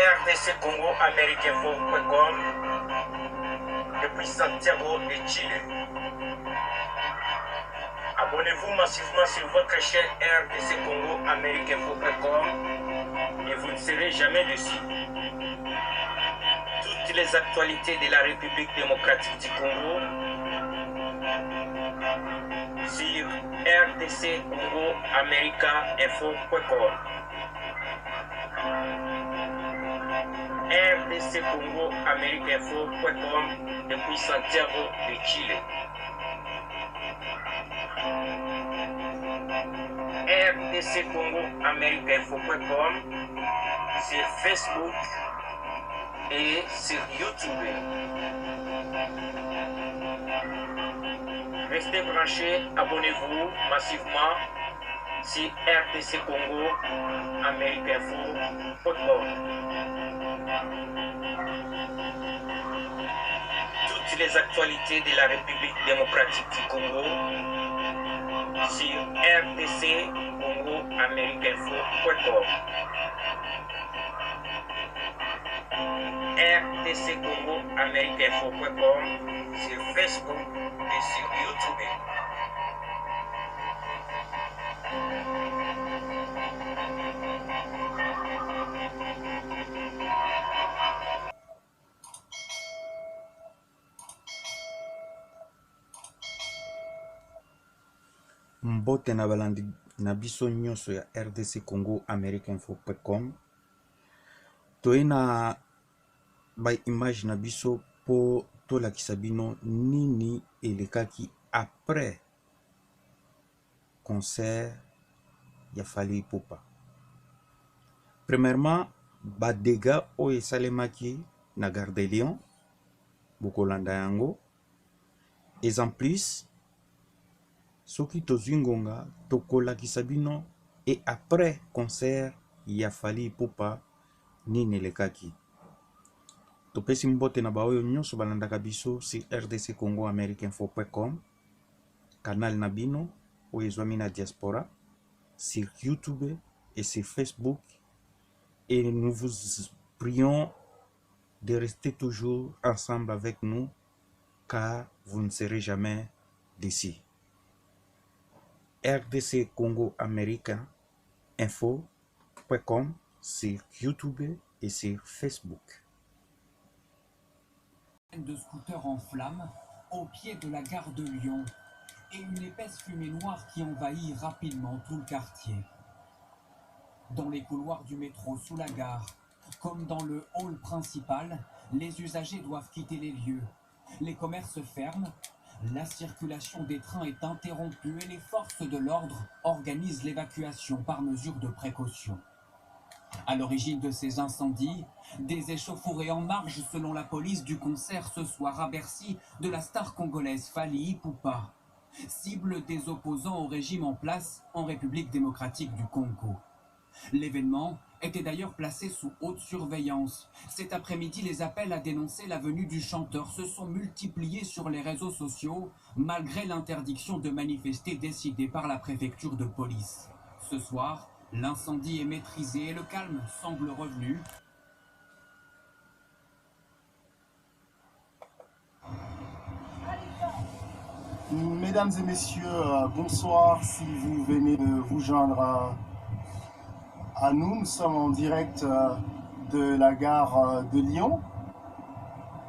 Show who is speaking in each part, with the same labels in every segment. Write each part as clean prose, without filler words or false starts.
Speaker 1: rdccongo-américainfo.com depuis Santiago de Chile. Abonnez-vous massivement sur votre chaîne rdccongo-américainfo.com et vous ne serez jamais déçus. Toutes les actualités de la République démocratique du Congo sur rdccongo-américainfo.com. rdccongo-américainfo.com depuis Santiago de Chile. rdccongo-américainfo.com sur Facebook et sur YouTube. Restez branchés, abonnez-vous massivement sur rdccongo-américainfo.com. Toutes les actualités de la République démocratique du Congo sur rdccongo-américainfo.com. rdccongo-américainfo.com sur Facebook et sur YouTube.
Speaker 2: Mbote na balandi na biso nyonso ya RDC Congo Americainfo.com. Toena ba image na biso po tolakisa bino nini elekaki après concert ya Fally Ipupa. Premièrement, ba dégâts o esalemaki na Gare de Lyon bokolanda yango. Et en plus soki tozwi ngonga tokolakisa bino et après concert ya Fally Ipupa nini elekaki. Topesi mbote na baoyo nyonso balandaka biso sur rdccongo-américainfo.com, canal na bino oyo ezwami na diaspora, sur YouTube et sur Facebook. Et nous vous prions de rester toujours ensemble avec nous, car vous ne serez jamais déçus. RDC Congo Américain Info.com sur YouTube et sur Facebook.
Speaker 3: De scooters en flammes au pied de la gare de Lyon et une épaisse fumée noire qui envahit rapidement tout le quartier. Dans les couloirs du métro sous la gare, comme dans le hall principal, les usagers doivent quitter les lieux. Les commerces ferment, la circulation des trains est interrompue et les forces de l'ordre organisent l'évacuation par mesure de précaution. À l'origine de ces incendies, des échauffourées en marge selon la police du concert ce soir à Bercy de la star congolaise Fally Ipupa, cible des opposants au régime en place en République démocratique du Congo. L'événement était d'ailleurs placé sous haute surveillance. Cet après-midi, les appels à dénoncer la venue du chanteur se sont multipliés sur les réseaux sociaux, malgré l'interdiction de manifester décidée par la préfecture de police. Ce soir, l'incendie est maîtrisé et le calme semble revenu.
Speaker 4: Mesdames et messieurs, bonsoir. Si vous venez de vous joindre à nous, nous sommes en direct de la gare de Lyon.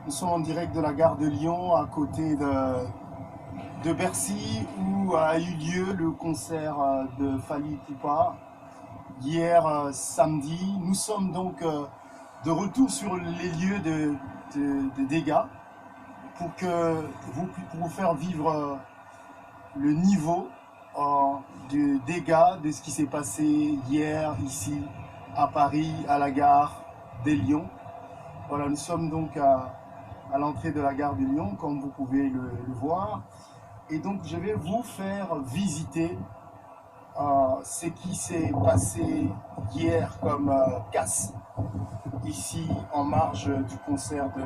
Speaker 4: Nous sommes en direct de la gare de Lyon, à côté de Bercy, où a eu lieu le concert de Fally Ipupa hier samedi. Nous sommes donc de retour sur les lieux de dégâts pour vous faire vivre le niveau de dégâts de ce qui s'est passé hier ici à Paris, à la gare de Lyon. Voilà, nous sommes donc à l'entrée de la gare de Lyon, comme vous pouvez le voir. Et donc je vais vous faire visiter ce qui s'est passé hier comme casse ici en marge du concert de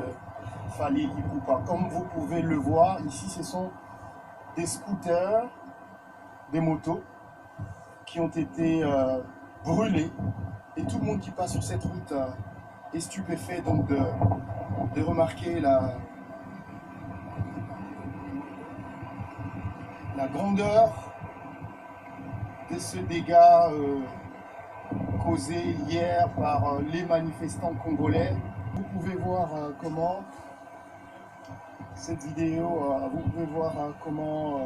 Speaker 4: Fally Ipupa. Comme vous pouvez le voir, ici ce sont des scooters, des motos qui ont été brûlés, et tout le monde qui passe sur cette route est stupéfait donc de remarquer la grandeur de ce dégât causé hier par les manifestants congolais. Vous pouvez voir comment cette vidéo, vous pouvez voir comment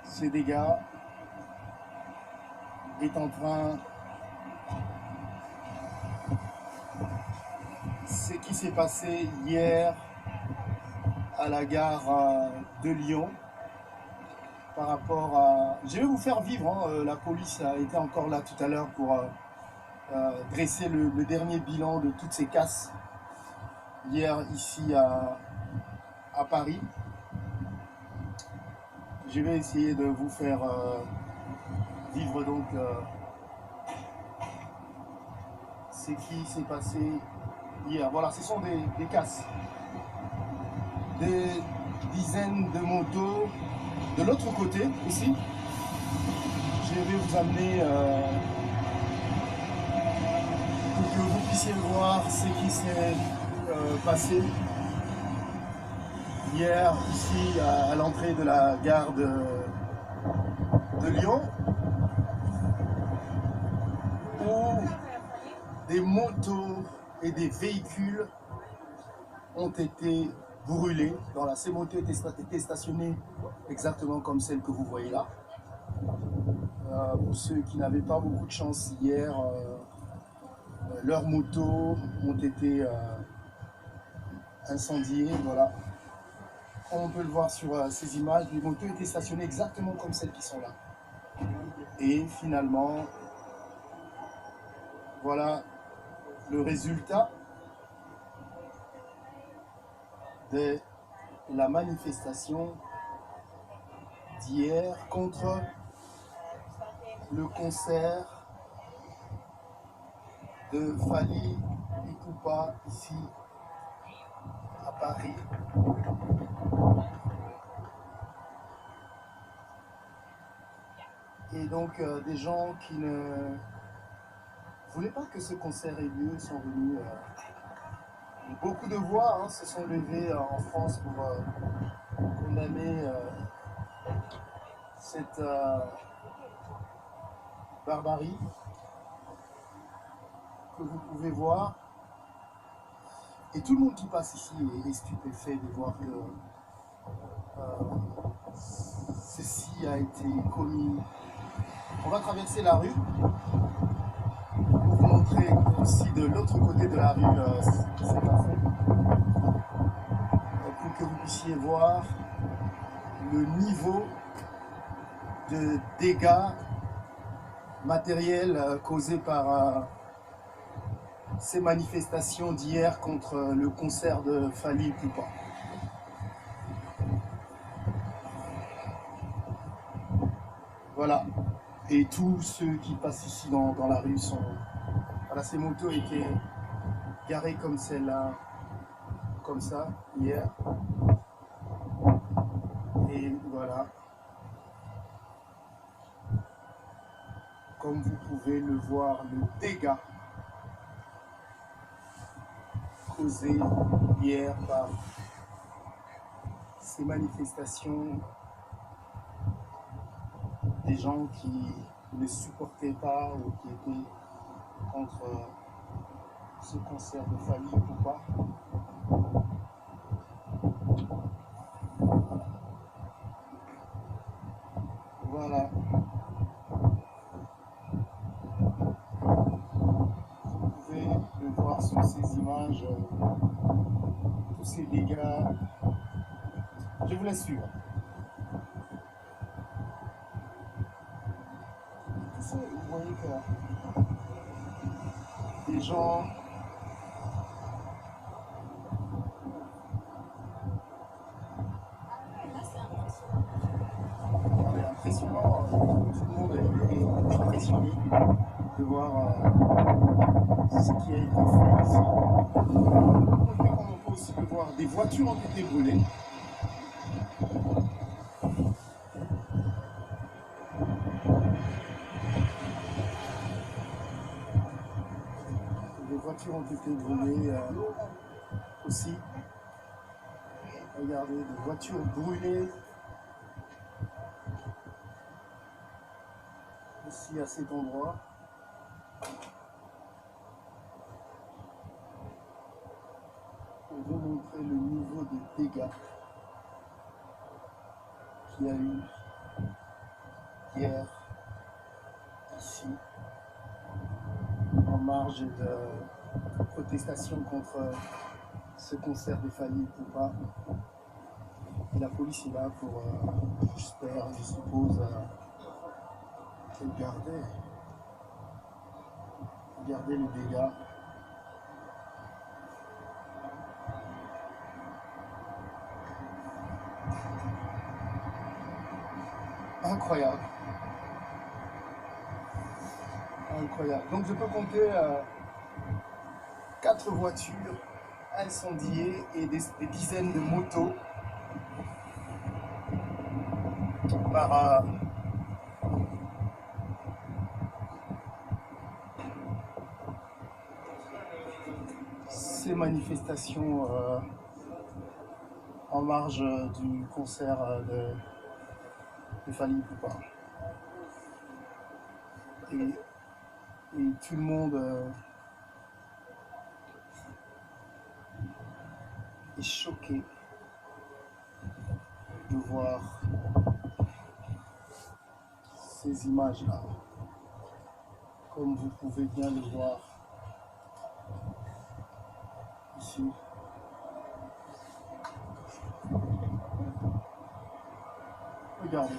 Speaker 4: ce dégât est en train. Ce qui s'est passé hier à la gare de Lyon par rapport à... Je vais vous faire vivre, hein, la police a été encore là tout à l'heure pour dresser le dernier bilan de toutes ces casses hier ici à Paris. Je vais essayer de vous faire vivre donc ce qui s'est passé hier. Voilà, ce sont des casses. Des dizaines de motos. De l'autre côté aussi, je vais vous amener pour que vous puissiez voir ce qui s'est passé hier ici à l'entrée de la gare de Lyon, où des motos et des véhicules ont été brûlés. Voilà, ces motos étaient stationnées exactement comme celle que vous voyez là. Pour ceux qui n'avaient pas beaucoup de chance hier, leurs motos ont été incendiées. Voilà. Comme on peut le voir sur ces images, les motos étaient stationnées exactement comme celles qui sont là. Et finalement, voilà le résultat de la manifestation d'hier contre le concert de Fally Ipupa ici à Paris. Et donc des gens qui ne voulaient pas que ce concert ait lieu sont venus. Beaucoup de voix se sont levées en France pour condamner cette barbarie que vous pouvez voir. Et tout le monde qui passe ici est stupéfait de voir que ceci a été commis. On va traverser la rue pour vous montrer aussi de l'autre côté de la rue ce qui s'est passé. Pour que vous puissiez voir le niveau de dégâts matériels causés par ces manifestations d'hier contre le concert de Fally Ipupa. Voilà. Et tous ceux qui passent ici dans la rue sont... Voilà, ces motos étaient garées comme celle-là, comme ça, hier. Et voilà. Comme vous pouvez le voir, le dégât causé hier par ces manifestations, des gens qui ne supportaient pas ou qui étaient contre ce concert de Fally Ipupa. Voilà. Vous pouvez le voir sur ces images, tous ces dégâts. Je vous laisse suivre. Vous voyez que les gens c'est impressionnant, tout le monde est impressionné de voir ce qui a été fait ici. On peut aussi le voir, des voitures ont été brûlées. voitures ont été brûlées aussi. Regardez, des voitures brûlées aussi à cet endroit. Pour vous montrer le niveau de dégâts qu'il y a eu hier ici, en marge de protestation contre ce concert des Fally Ipupa. Et la police est là pour, j'espère, je suppose, regarder les dégâts. Incroyable. Incroyable. Donc je peux compter 4 voitures incendiées et des dizaines de motos par ces manifestations en marge du concert de Fally Ipupa. Et tout le monde est choqué de voir ces images-là. Comme vous pouvez bien le voir ici. Regardez.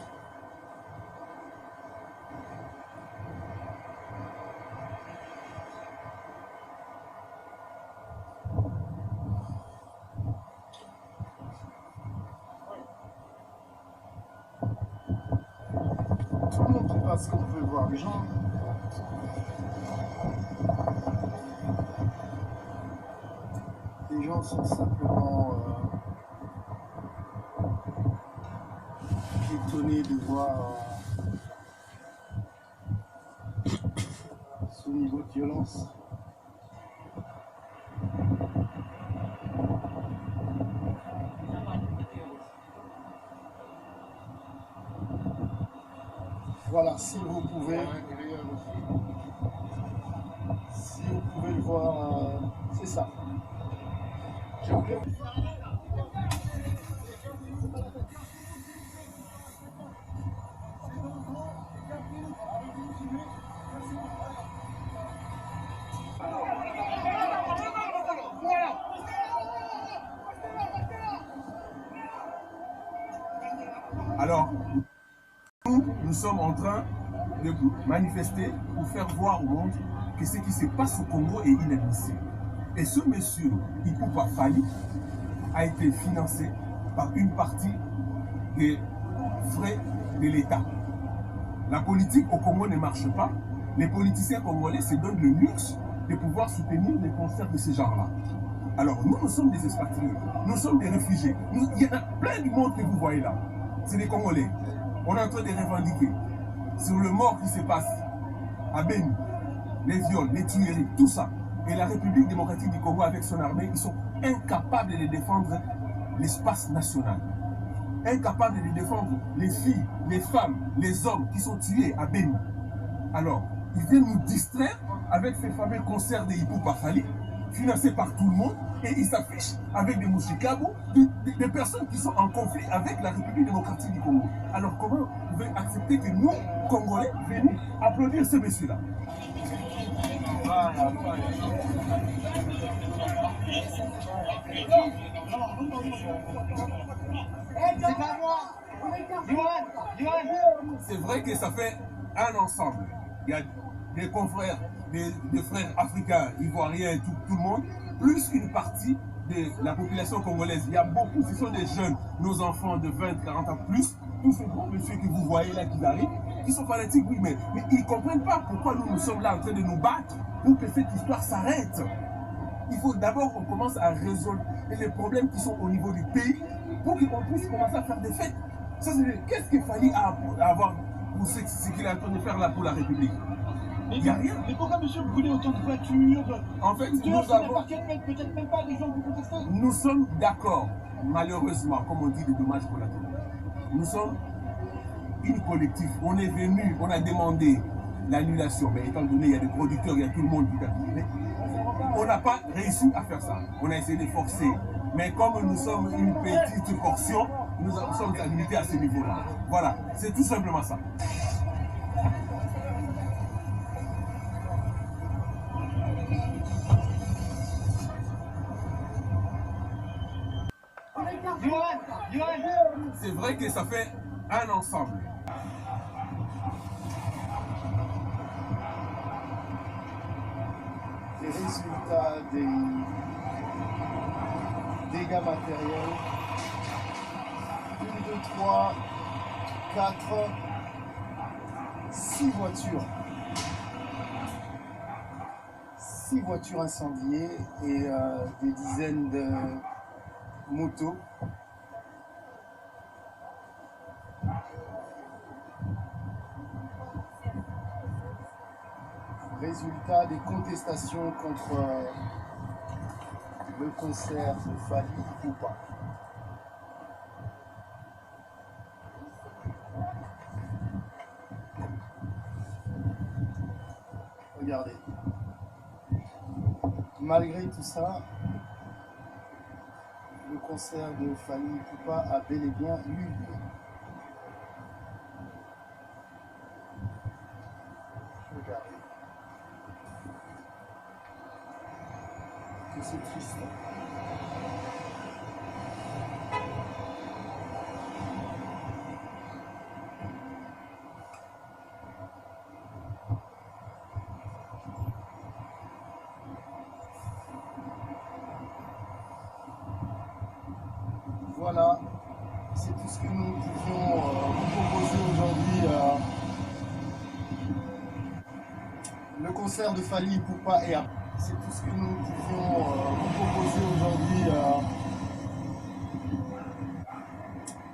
Speaker 4: Tout le monde qui passe, comme vous pouvez voir, les gens. Les gens sont simplement étonnés de voir ce niveau de violence. Voilà, si vous pouvez le voir, c'est ça.
Speaker 5: Alors, nous sommes en train de manifester pour faire voir au monde que ce qui se passe au Congo est inadmissible. Et ce monsieur, Ipupa Fally, a été financé par une partie des frais de l'État. La politique au Congo ne marche pas. Les politiciens congolais se donnent le luxe de pouvoir soutenir des concerts de ce genre-là. Alors nous sommes des expatriés, nous sommes des réfugiés. Il y en a plein du monde que vous voyez là. C'est des Congolais. On est en train de revendiquer sur le mort qui se passe à Beni, les viols, les tueries, tout ça. Et la République démocratique du Congo avec son armée, ils sont incapables de défendre l'espace national. Incapables de défendre les filles, les femmes, les hommes qui sont tués à Beni. Alors, ils viennent nous distraire avec ces fameux concerts de Ipupa Fally, financés par tout le monde, et ils s'affichent avec des mouchikabos, des personnes qui sont en conflit avec la République démocratique du Congo. Alors comment vous pouvez accepter que nous, Congolais, venons applaudir ce monsieur-là? C'est vrai que ça fait un ensemble. Il y a des confrères, des frères africains, ivoiriens, tout le monde, plus une partie de la population congolaise. Il y a beaucoup, ce sont des jeunes, nos enfants de 20, 40 ans plus, tous ces grands messieurs que vous voyez là qui arrivent, qui sont fanatiques, oui, mais ils ne comprennent pas pourquoi nous sommes là en train de nous battre pour que cette histoire s'arrête. Il faut d'abord qu'on commence à résoudre les problèmes qui sont au niveau du pays pour qu'on puisse commencer à faire des fêtes. Qu'est-ce qu'il fallait avoir pour ce qu'il est en train de faire là pour la République? Il n'y a rien.
Speaker 6: Mais pourquoi, monsieur, vous brûlez autant de voitures?
Speaker 5: En fait, nous
Speaker 6: n'appartiennent peut-être même pas à des gens que vous contestez.
Speaker 5: Nous sommes d'accord, malheureusement, comme on dit, des dommages collatéraux. Nous sommes une collectif. On est venu, on a demandé l'annulation, mais étant donné qu'il y a des producteurs, il y a tout le monde qui a annulé. On n'a pas réussi à faire ça. On a essayé de forcer. Mais comme nous sommes une petite portion, nous sommes limités à ce niveau-là. Voilà, c'est tout simplement ça. C'est vrai que ça fait un ensemble.
Speaker 4: Les résultats des dégâts matériels. 1, 2, 3, 4, 6 voitures. 6 voitures incendiées et des dizaines de motos. Résultat des contestations contre le concert de Fally Ipupa. Regardez. Malgré tout ça, le concert de Fally Ipupa a bel et bien eu lieu. Regardez. Que c'est triste. Voilà, c'est tout ce que nous pouvions vous proposer aujourd'hui. Le concert de Fally Ipupa et après. C'est tout ce que nous pouvions vous proposer aujourd'hui.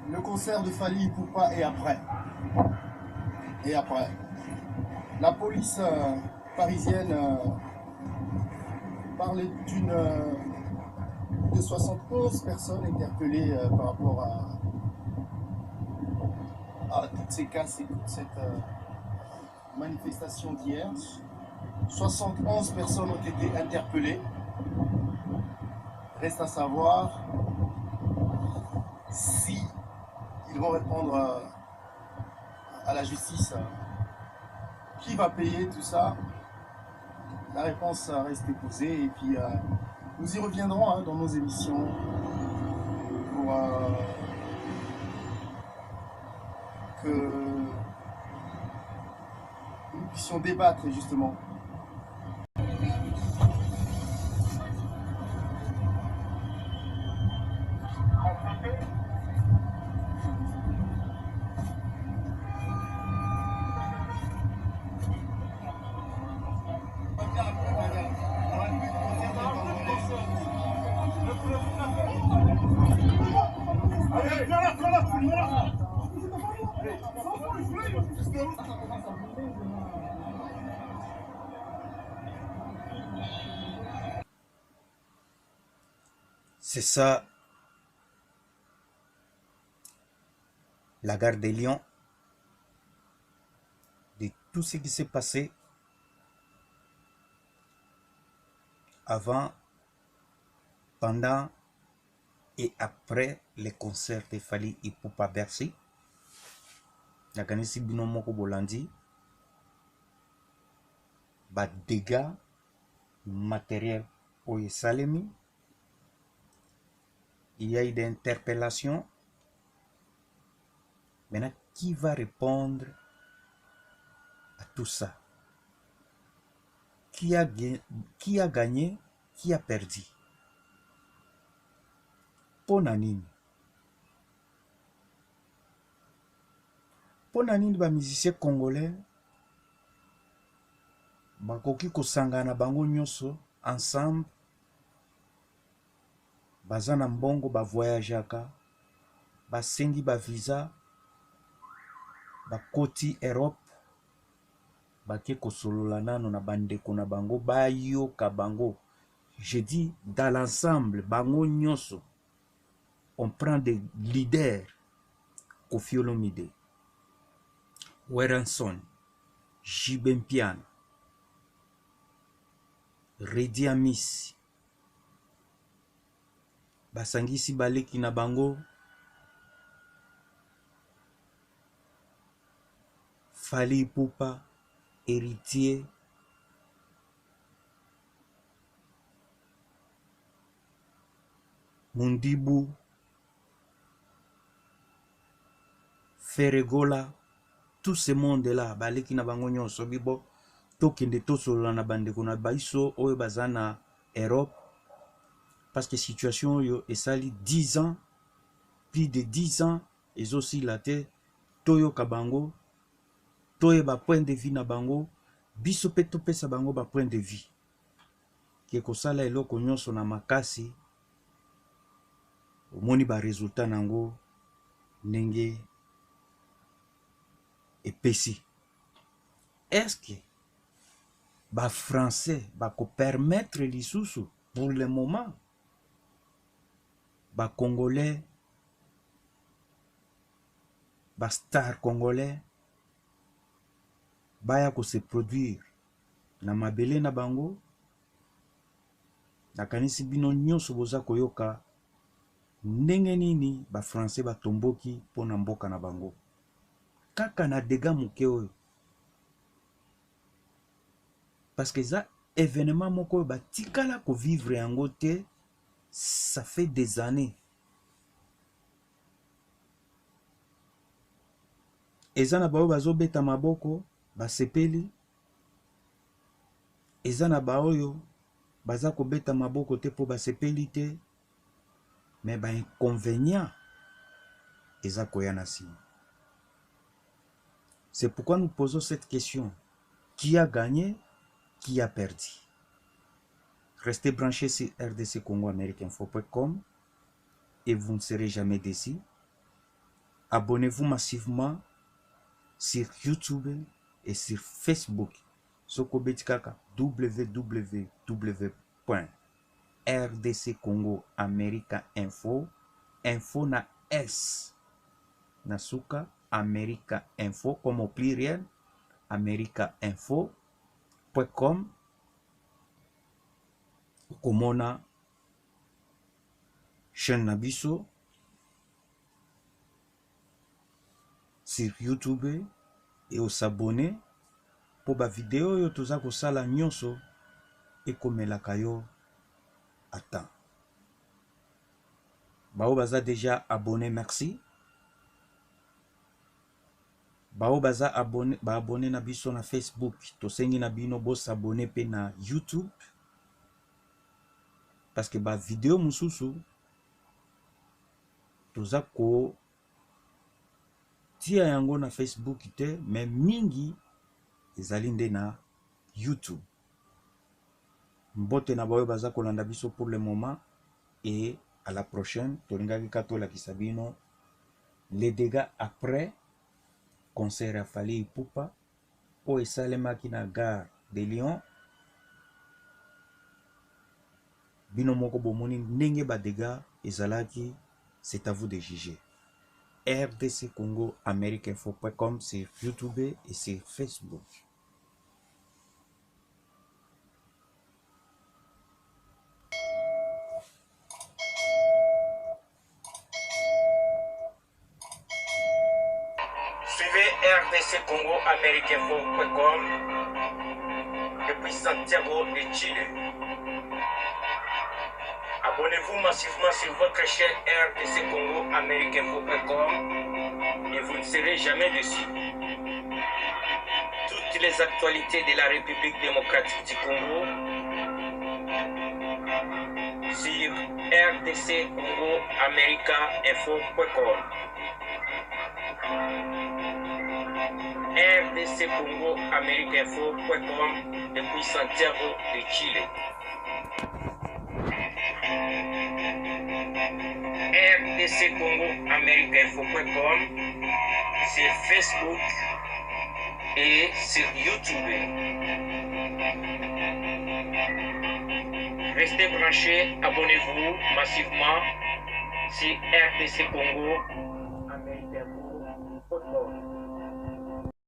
Speaker 4: Le concert de Fally Ipupa et après. Et après. La police parisienne parlait de 71 personnes interpellées par rapport à toutes ces casses et toute cette manifestation d'hier. 71 personnes ont été interpellées. Reste à savoir si ils vont répondre à la justice. Qui va payer tout ça? La réponse reste posée et puis nous y reviendrons dans nos émissions pour que nous puissions débattre justement.
Speaker 2: C'est ça, la gare de Lyon, de tout ce qui s'est passé avant, pendant et après les concerts de Fally Ipupa Bercy. Nakanisi bino moko bolandi ba dégâts matériels au Salemi. Il y a eu des interpellations. Maintenant, qui va répondre à tout ça? Qui a gagné? Qui a perdu? Ponanini. Ponanini ba musicien congolais. Bakoki kosangana bango nyonso ensemble. Bazana mbongo ba voyageaka. Basengi ba visa. Ba koti Europe. bake kosolola nano na bandeko na bango bayoka bango. Je dis dans l'ensemble bango nyonso. On prend des leaders, Koffi Olomide, Werenson, Jiben Piana, Redi Amis, basangisi baleki na bango, Fally Ipupa, Héritier, Mundibu, Ferregola, tout ce monde-là, baleki na bango nyonso bibo, tokende tosolola na bandeko na baiso oyo baza na Europe, parce que situation yo esali 10 ans, plus de 10 ans, ezosi la te, toyoka bango, toye ba point de vue na bango, biso pe topesa bango ba point de vue. Ke kosala eloko nyonso na makasi, omoni ba resultat nango ndenge epesi. Est-ce que ba français bako permettre lisusu pour le moment ba congolais, ba star congolais baya ko se produire na mabele na bango? Nakanisi bino nyonso boza koyoka ndenge nini ba français batomboki pona mboka na bango. Kaka na dega moke oyo. Parce que ça événement moko batikala ko vivre yango te, ça fait des années. Eza na bao bazo beta maboko basepeli, eza na baoyo baza ko beta maboko te po basepeli te, mais ba inconvénient eza koyana si. C'est pourquoi nous posons cette question: qui a gagné, qui a perdu? Restez branchés sur RDC Congo Americainfo.com et vous ne serez jamais déçus. Abonnez-vous massivement sur YouTube et sur Facebook. Soko betikaka www.rdccongo America Info, info na S nasuka America Info comme au pluriel, americainfo.com. Komona chaîne Nabiso sur YouTube et au s'abonner pour ba vidéo yo toza ko sala nyonso et komelaka yo à temps. Bao baza déjà abonné, merci. Bao baza abonné, ba abonné na biso na Facebook, to sengi na bino bo s'abonner pe na YouTube. Parce que ba vidéo mususu toza ko tia yango na Facebook te, mais mingi ezali nde na YouTube. Mbote na bawe baza kolanda biso pour le moment et à la prochaine. Tolingaki katola kisabino les dégâts après concert à Fally Ipupa o esalemaki na gare de Lyon. Bino moko bomoni ndenge ba dégâts ezalaki, c'est à vous de juger. RDC Congo Americainfo.com sur YouTube et sur Facebook.
Speaker 1: Suivez RDC Congo Americainfo.com depuis Santiago de Chile. Abonnez-vous massivement sur votre chaîne RDC Congo Americainfo.com et vous ne serez jamais déçus. Toutes les actualités de la République démocratique du Congo sur RDC Congo Americainfo.com. RDC Congo Americainfo.com depuis Santiago de Chile. RDC Congo Americainfo.com sur Facebook et sur YouTube. Restez branchés, abonnez-vous massivement sur RDC Congo, Amérique Info, Football.